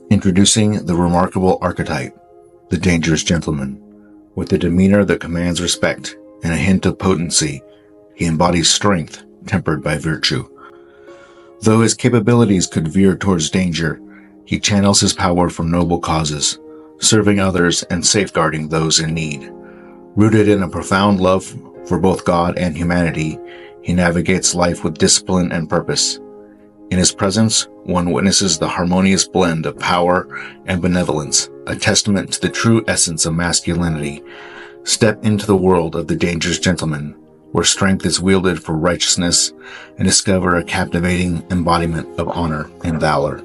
Introducing the remarkable archetype, the dangerous gentleman. With a demeanor that commands respect and a hint of potency, he embodies strength tempered by virtue. Though his capabilities could veer towards danger, he channels his power for noble causes, serving others and safeguarding those in need. Rooted in a profound love for both God and humanity, he navigates life with discipline and purpose. In his presence, one witnesses the harmonious blend of power and benevolence, a testament to the true essence of masculinity. Step into the world of the dangerous gentleman, where strength is wielded for righteousness, and discover a captivating embodiment of honor and valor.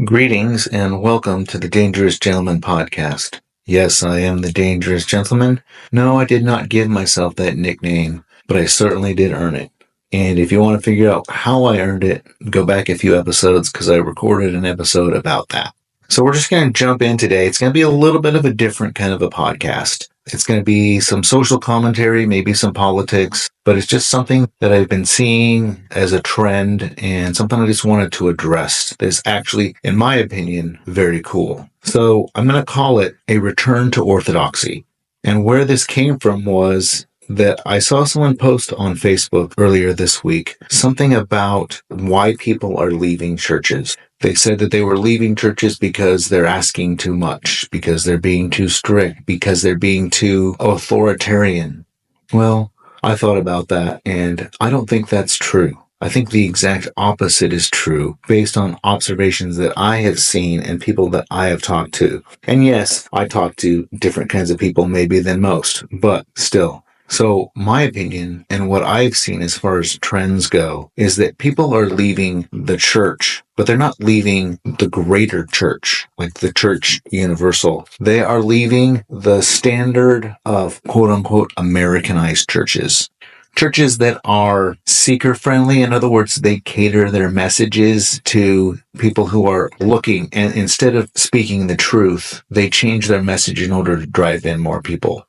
Greetings and welcome to the Dangerous Gentleman podcast. Yes, I am the Dangerous Gentleman. No, I did not give myself that nickname, but I certainly did earn it. And if you want to figure out how I earned it, go back a few episodes because I recorded an episode about that. So we're just going to jump in today. It's going to be a little bit of a different kind of a podcast. It's going to be some social commentary, maybe some politics, but it's just something that I've been seeing as a trend and something I just wanted to address that's actually, in my opinion, very cool. So I'm going to call it a return to orthodoxy. And where this came from was that I saw someone post on Facebook earlier this week something about why people are leaving churches. They said that they were leaving churches because they're asking too much, because they're being too strict, because they're being too authoritarian. Well, I thought about that, and I don't think that's true. I think the exact opposite is true based on observations that I have seen and people that I have talked to. And yes, I talk to different kinds of people maybe than most, but still. So my opinion and what I've seen as far as trends go is that people are leaving the church, but they're not leaving the greater church, like the church universal. They are leaving the standard of quote unquote Americanized churches. Churches that are seeker-friendly. In other words, they cater their messages to people who are looking, and instead of speaking the truth, they change their message in order to drive in more people.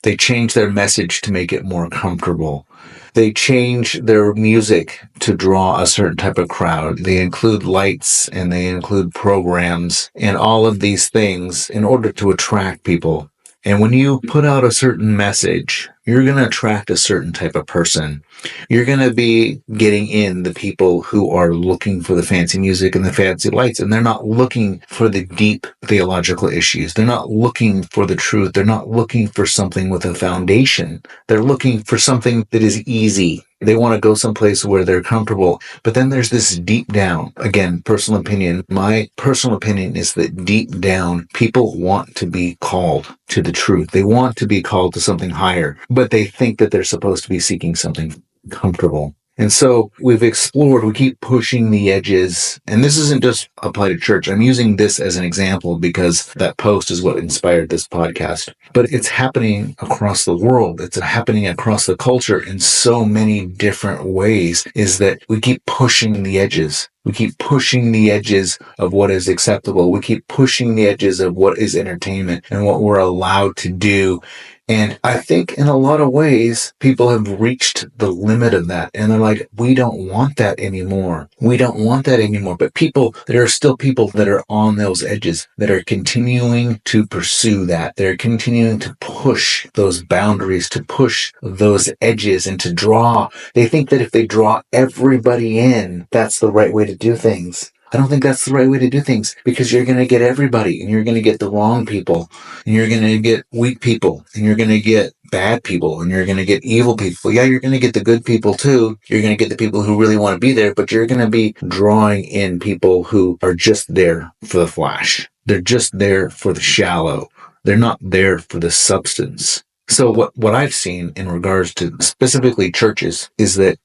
They change their message to make it more comfortable. They change their music to draw a certain type of crowd. They include lights and they include programs and all of these things in order to attract people. And when you put out a certain message, you're going to attract a certain type of person. You're going to be getting in the people who are looking for the fancy music and the fancy lights, and they're not looking for the deep theological issues. They're not looking for the truth. They're not looking for something with a foundation. They're looking for something that is easy. They want to go someplace where they're comfortable. But then there's this deep down, again, personal opinion. My personal opinion is that deep down, people want to be called to the truth. They want to be called to something higher, but they think that they're supposed to be seeking something comfortable. And so we keep pushing the edges. And this isn't just applied to church. I'm using this as an example because that post is what inspired this podcast. But it's happening across the world. It's happening across the culture in so many different ways, is that we keep pushing the edges. We keep pushing the edges of what is acceptable. We keep pushing the edges of what is entertainment and what we're allowed to do. And I think in a lot of ways, people have reached the limit of that. And they're like, we don't want that anymore. We don't want that anymore. But there are still people that are on those edges that are continuing to pursue that. They're continuing to push those boundaries, to push those edges and to draw. They think that if they draw everybody in, that's the right way to do things. I don't think that's the right way to do things, because you're going to get everybody, and you're going to get the wrong people, and you're going to get weak people, and you're going to get bad people, and you're going to get evil people. Yeah, you're going to get the good people too. You're going to get the people who really want to be there, but you're going to be drawing in people who are just there for the flash. They're just there for the shallow. They're not there for the substance. So what I've seen in regards to specifically churches is that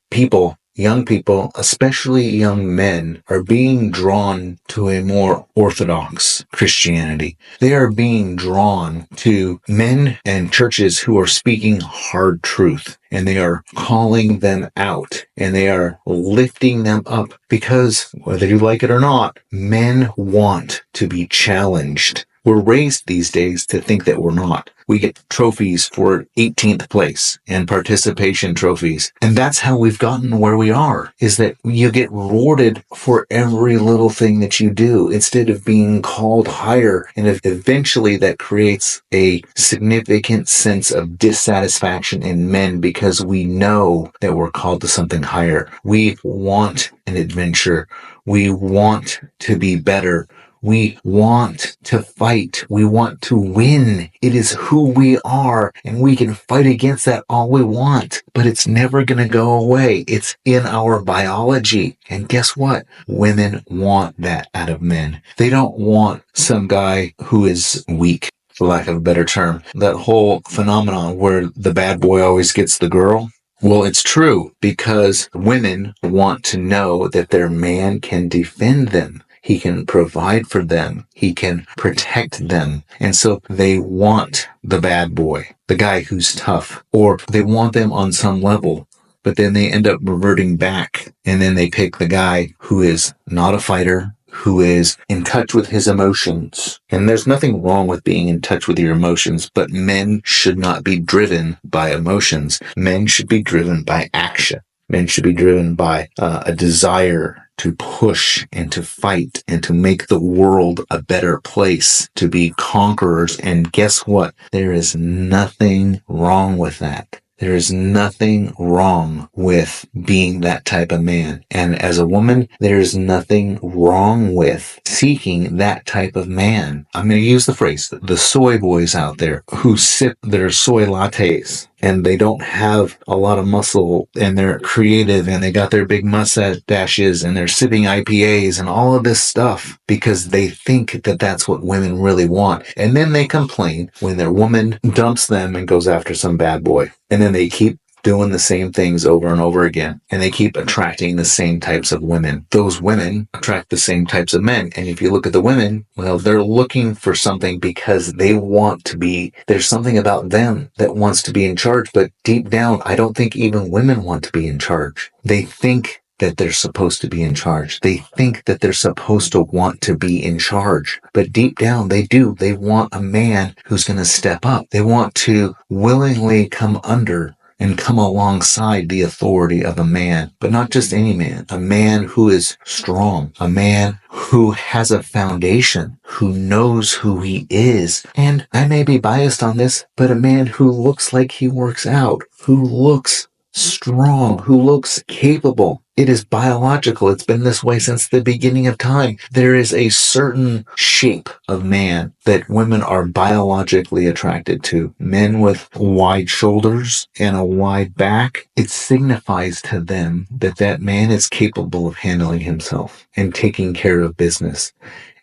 young people, especially young men, are being drawn to a more orthodox Christianity. They are being drawn to men and churches who are speaking hard truth, and they are calling them out, and they are lifting them up, because whether you like it or not, men want to be challenged. We're raised these days to think that we're not. We get trophies for 18th place and participation trophies. And that's how we've gotten where we are, is that you get rewarded for every little thing that you do instead of being called higher. And eventually that creates a significant sense of dissatisfaction in men because we know that we're called to something higher. We want an adventure. We want to be better. We want to fight. We want to win. It is who we are, and we can fight against that all we want, but it's never going to go away. It's in our biology. And guess what? Women want that out of men. They don't want some guy who is weak, for lack of a better term. That whole phenomenon where the bad boy always gets the girl. Well, it's true because women want to know that their man can defend them. He can provide for them. He can protect them. And so they want the bad boy, the guy who's tough, or they want them on some level. But then they end up reverting back, and then they pick the guy who is not a fighter, who is in touch with his emotions. And there's nothing wrong with being in touch with your emotions, but men should not be driven by emotions. Men should be driven by action. Men should be driven by a desire to push and to fight and to make the world a better place, to be conquerors. And guess what? There is nothing wrong with that. There is nothing wrong with being that type of man. And as a woman, there is nothing wrong with seeking that type of man. I'm going to use the phrase, the soy boys out there who sip their soy lattes and they don't have a lot of muscle and they're creative and they got their big mustaches and they're sipping IPAs and all of this stuff because they think that that's what women really want. And then they complain when their woman dumps them and goes after some bad boy. And then they keep doing the same things over and over again. And they keep attracting the same types of women. Those women attract the same types of men. And if you look at the women, well, they're looking for something because they want to be, there's something about them that wants to be in charge. But deep down, I don't think even women want to be in charge. They think that they're supposed to be in charge. They think that they're supposed to want to be in charge. But deep down, they do. They want a man who's going to step up. They want to willingly come under and come alongside the authority of a man, but not just any man, a man who is strong, a man who has a foundation, who knows who he is. And I may be biased on this, but a man who looks like he works out, who looks strong, who looks capable. It is biological. It's been this way since the beginning of time. There is a certain shape of man that women are biologically attracted to. Men with wide shoulders and a wide back. It signifies to them that that man is capable of handling himself and taking care of business.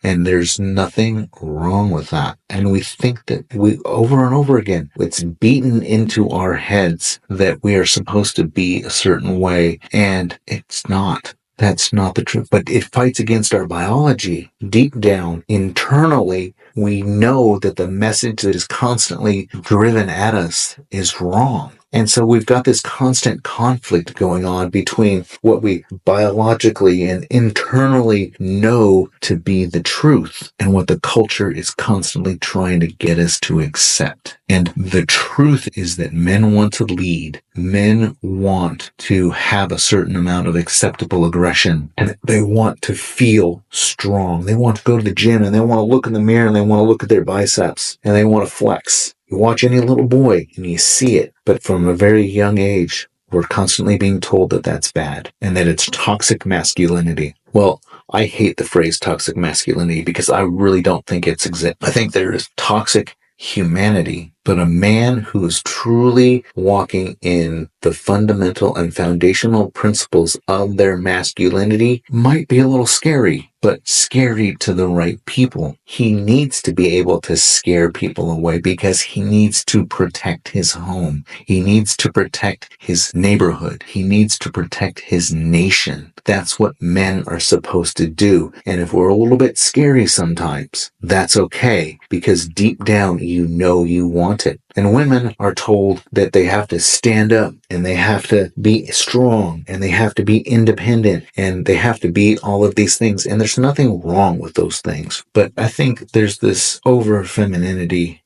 And there's nothing wrong with that. And we think that we, over and over again, it's beaten into our heads that we are supposed to be a certain way. And it's not. That's not the truth. But it fights against our biology. Deep down, internally, we know that the message that is constantly driven at us is wrong. And so we've got this constant conflict going on between what we biologically and internally know to be the truth and what the culture is constantly trying to get us to accept. And the truth is that men want to lead. Men want to have a certain amount of acceptable aggression, and they want to feel strong. They want to go to the gym and they want to look in the mirror and they want to look at their biceps and they want to flex. You watch any little boy and you see it. But from a very young age, we're constantly being told that that's bad and that it's toxic masculinity. Well, I hate the phrase toxic masculinity because I really don't think it's I think there is toxic humanity, but a man who is truly walking in the fundamental and foundational principles of their masculinity might be a little scary, but scary to the right people. He needs to be able to scare people away because he needs to protect his home. He needs to protect his neighborhood. He needs to protect his nation. That's what men are supposed to do. And if we're a little bit scary sometimes, that's okay, because deep down you know you want wanted. And women are told that they have to stand up and they have to be strong and they have to be independent and they have to be all of these things. And there's nothing wrong with those things. But I think there's this over feminization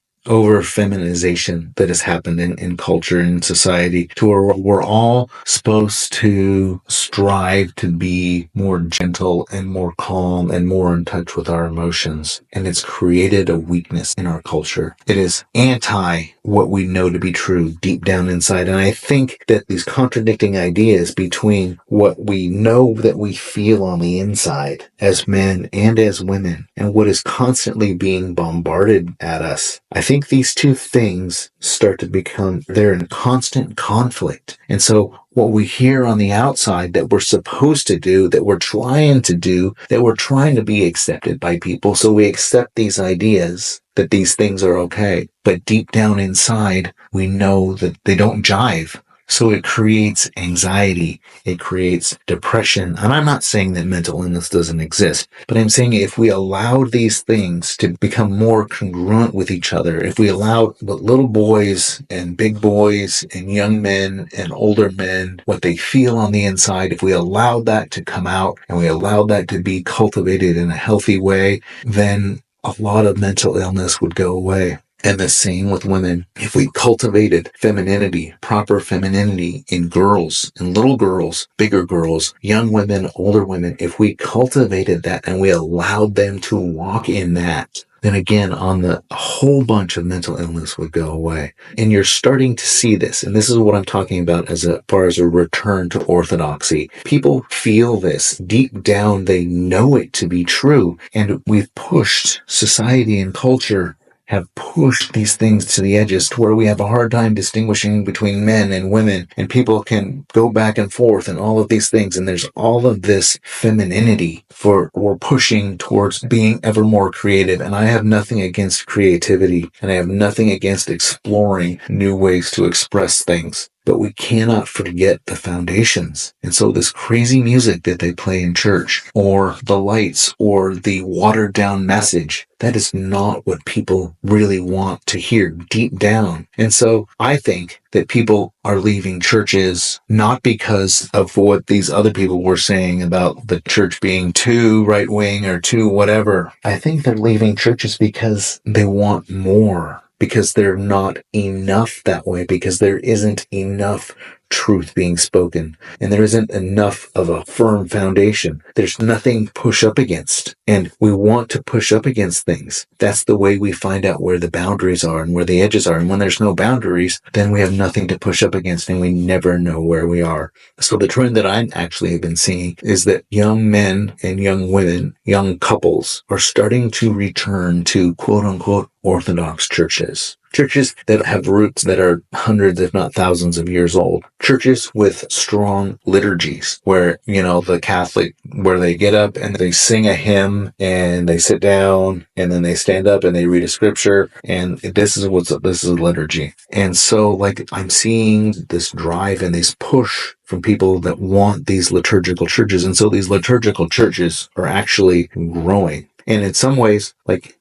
that has happened in culture and society to where we're all supposed to strive to be more gentle and more calm and more in touch with our emotions. And it's created a weakness in our culture. It is anti what we know to be true deep down inside. And I think that these contradicting ideas between what we know that we feel on the inside as men and as women and what is constantly being bombarded at us, I think these two things start to become, they're in constant conflict. And so what we hear on the outside that we're supposed to do, that we're trying to do, that we're trying to be accepted by people, so we accept these ideas that these things are okay. But deep down inside, we know that they don't jive. So it creates anxiety, it creates depression. And I'm not saying that mental illness doesn't exist, but I'm saying if we allowed these things to become more congruent with each other, if we allowed what little boys and big boys and young men and older men, what they feel on the inside, if we allowed that to come out and we allowed that to be cultivated in a healthy way, then a lot of mental illness would go away. And the same with women. If we cultivated femininity, proper femininity in girls, in little girls, bigger girls, young women, older women, if we cultivated that and we allowed them to walk in that, then again, a whole bunch of mental illness would go away. And you're starting to see this. And this is what I'm talking about as far as a return to orthodoxy. People feel this deep down. They know it to be true. And we've pushed society and culture have pushed these things to the edges to where we have a hard time distinguishing between men and women, and people can go back and forth and all of these things. And there's all of this femininity we're pushing towards being ever more creative. And I have nothing against creativity, and I have nothing against exploring new ways to express things. But we cannot forget the foundations. And so this crazy music that they play in church, or the lights, or the watered down message, that is not what people really want to hear deep down. And so I think that people are leaving churches not because of what these other people were saying about the church being too right-wing or too whatever. I think they're leaving churches because they want more. Because they're not enough that way, because there isn't enough truth being spoken, and there isn't enough of a firm foundation. There's nothing to push up against, and we want to push up against things. That's the way we find out where the boundaries are and where the edges are, and when there's no boundaries, then we have nothing to push up against, and we never know where we are. So the trend that I actually have been seeing is that young men and young women, young couples, are starting to return to quote-unquote Orthodox churches. Churches that have roots that are hundreds, if not thousands of years old. Churches with strong liturgies where, the Catholic, where they get up and they sing a hymn and they sit down and then they stand up and they read a scripture. And this is a liturgy. And so I'm seeing this drive and this push from people that want these liturgical churches. And so these liturgical churches are actually growing. And in some ways,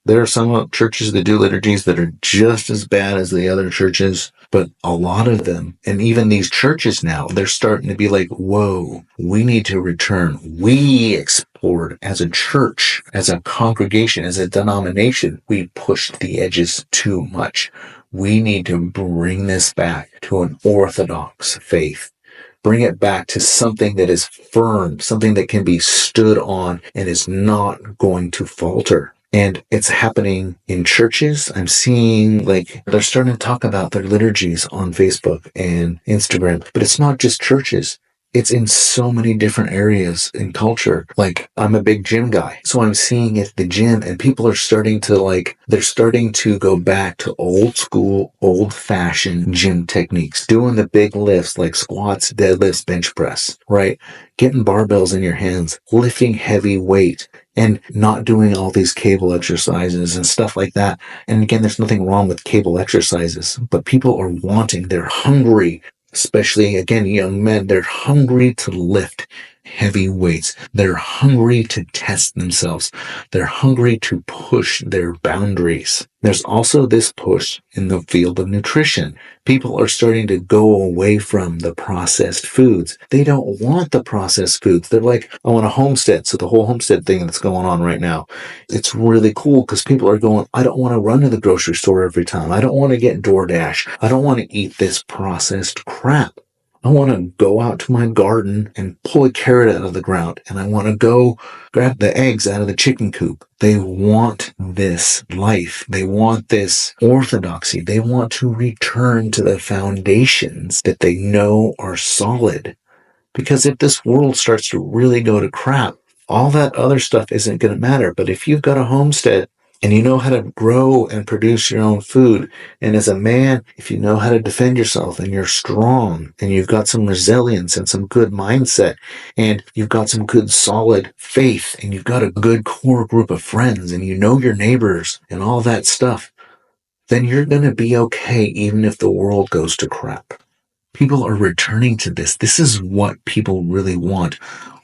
there are some churches that do liturgies that are just as bad as the other churches, but a lot of them, and even these churches now, they're starting to be like, whoa, we need to return. We explored as a church, as a congregation, as a denomination, we pushed the edges too much. We need to bring this back to an Orthodox faith. Bring it back to something that is firm, something that can be stood on and is not going to falter. And it's happening in churches. I'm seeing they're starting to talk about their liturgies on Facebook and Instagram, but it's not just churches. It's in so many different areas in culture. I'm a big gym guy, so I'm seeing it at the gym, and people are starting to they're starting to go back to old school, old fashioned gym techniques, doing the big lifts like squats, deadlifts, bench press, right? Getting barbells in your hands, lifting heavy weight, and not doing all these cable exercises and stuff like that. And again, there's nothing wrong with cable exercises, but people are they're hungry. Especially, again, young men, they're hungry to lift heavy weights. They're hungry to test themselves. They're hungry to push their boundaries. There's also this push in the field of nutrition. People are starting to go away from the processed foods. They don't want the processed foods. They're like, I want a homestead. So the whole homestead thing that's going on right now, it's really cool because people are going, I don't want to run to the grocery store every time. I don't want to get DoorDash. I don't want to eat this processed crap. I want to go out to my garden and pull a carrot out of the ground, and I want to go grab the eggs out of the chicken coop. They want this life. They want this orthodoxy. They want to return to the foundations that they know are solid. Because if this world starts to really go to crap, all that other stuff isn't going to matter. But if you've got a homestead and you know how to grow and produce your own food, and as a man, if you know how to defend yourself and you're strong and you've got some resilience and some good mindset and you've got some good solid faith and you've got a good core group of friends and you know your neighbors and all that stuff, then you're going to be okay even if the world goes to crap. People are returning to this. This is what people really want.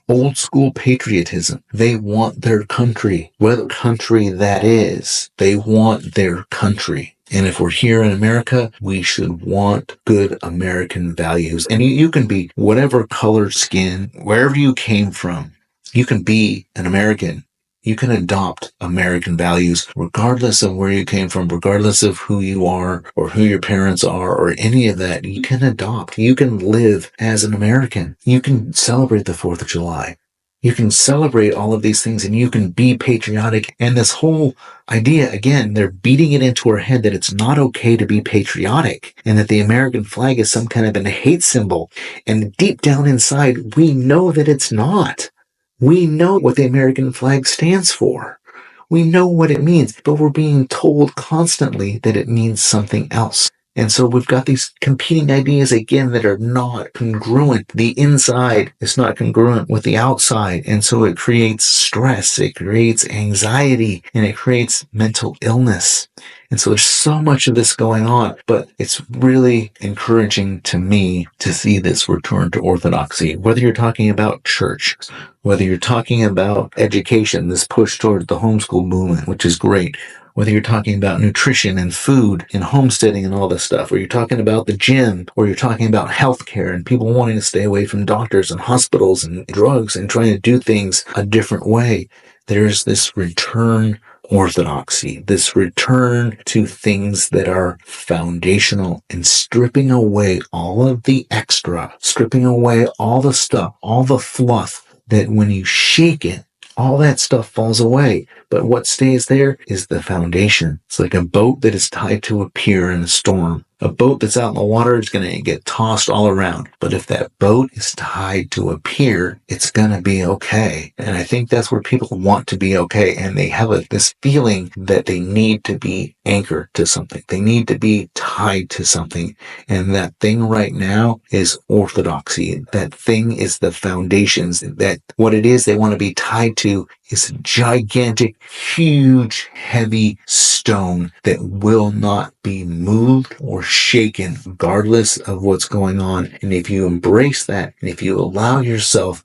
Old school patriotism. They want their country, whatever country that is. They want their country. And if we're here in America, we should want good American values. And you can be whatever color skin, wherever you came from, you can be an American. You can adopt American values regardless of where you came from, regardless of who you are or who your parents are or any of that. You can adopt. You can live as an American. You can celebrate the 4th of July. You can celebrate all of these things and you can be patriotic. And this whole idea, again, they're beating it into our head that it's not okay to be patriotic and that the American flag is some kind of a hate symbol. And deep down inside, we know that it's not. We know what the American flag stands for. We know what it means, but we're being told constantly that it means something else. And so we've got these competing ideas again that are not congruent. The inside is not congruent with the outside. And so it creates stress, it creates anxiety, and it creates mental illness. And so there's so much of this going on, but it's really encouraging to me to see this return to orthodoxy. Whether you're talking about church, whether you're talking about education, this push toward the homeschool movement, which is great. Whether you're talking about nutrition and food and homesteading and all this stuff, or you're talking about the gym, or you're talking about healthcare and people wanting to stay away from doctors and hospitals and drugs and trying to do things a different way, there's this return orthodoxy, this return to things that are foundational and stripping away all of the extra, stripping away all the stuff, all the fluff that when you shake it, all that stuff falls away. But what stays there is the foundation. It's like a boat that is tied to a pier in a storm. A boat that's out in the water is going to get tossed all around. But if that boat is tied to a pier, it's going to be okay. And I think that's where people want to be okay. And they have this feeling that they need to be anchored to something. They need to be tied to something. And that thing right now is orthodoxy. That thing is the foundations. That what it is they want to be tied to is a gigantic, huge, heavy stone that will not be moved or shaken regardless of what's going on. And if you embrace that, and if you allow yourself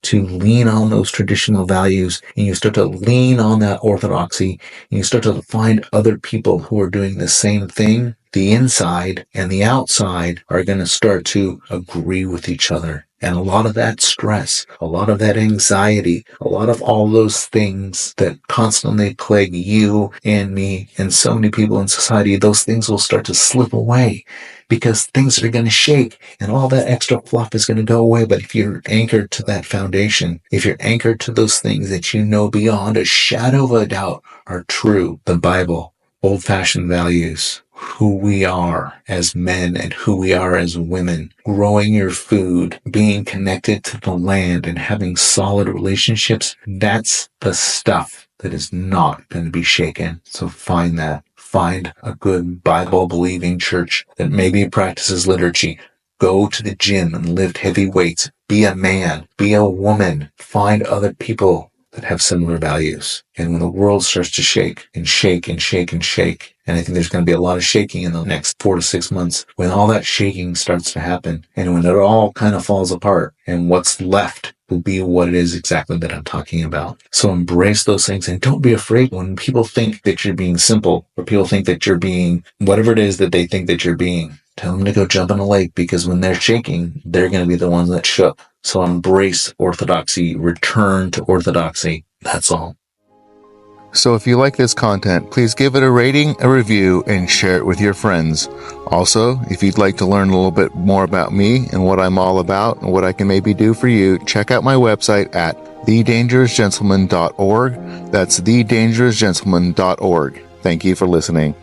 to lean on those traditional values, and you start to lean on that orthodoxy, and you start to find other people who are doing the same thing, the inside and the outside are going to start to agree with each other. And a lot of that stress, a lot of that anxiety, a lot of all those things that constantly plague you and me and so many people in society, those things will start to slip away because things are going to shake and all that extra fluff is going to go away. But if you're anchored to that foundation, if you're anchored to those things that you know beyond a shadow of a doubt are true, the Bible, old-fashioned values, who we are as men and who we are as women, growing your food, being connected to the land and having solid relationships, that's the stuff that is not going to be shaken. So find that. Find a good Bible-believing church that maybe practices liturgy. Go to the gym and lift heavy weights. Be a man. Be a woman. Find other people that have similar values. And when the world starts to shake and shake and shake and shake, And I think there's going to be a lot of shaking in the next 4 to 6 months when all that shaking starts to happen and when it all kind of falls apart and what's left will be what it is exactly that I'm talking about. So embrace those things and don't be afraid when people think that you're being simple or people think that you're being whatever it is that they think that you're being. Tell them to go jump in a lake because when they're shaking, they're going to be the ones that shook. So embrace orthodoxy, return to orthodoxy. That's all. So if you like this content, please give it a rating, a review, and share it with your friends. Also, if you'd like to learn a little bit more about me and what I'm all about and what I can maybe do for you, check out my website at thedangerousgentleman.org. That's thedangerousgentleman.org. Thank you for listening.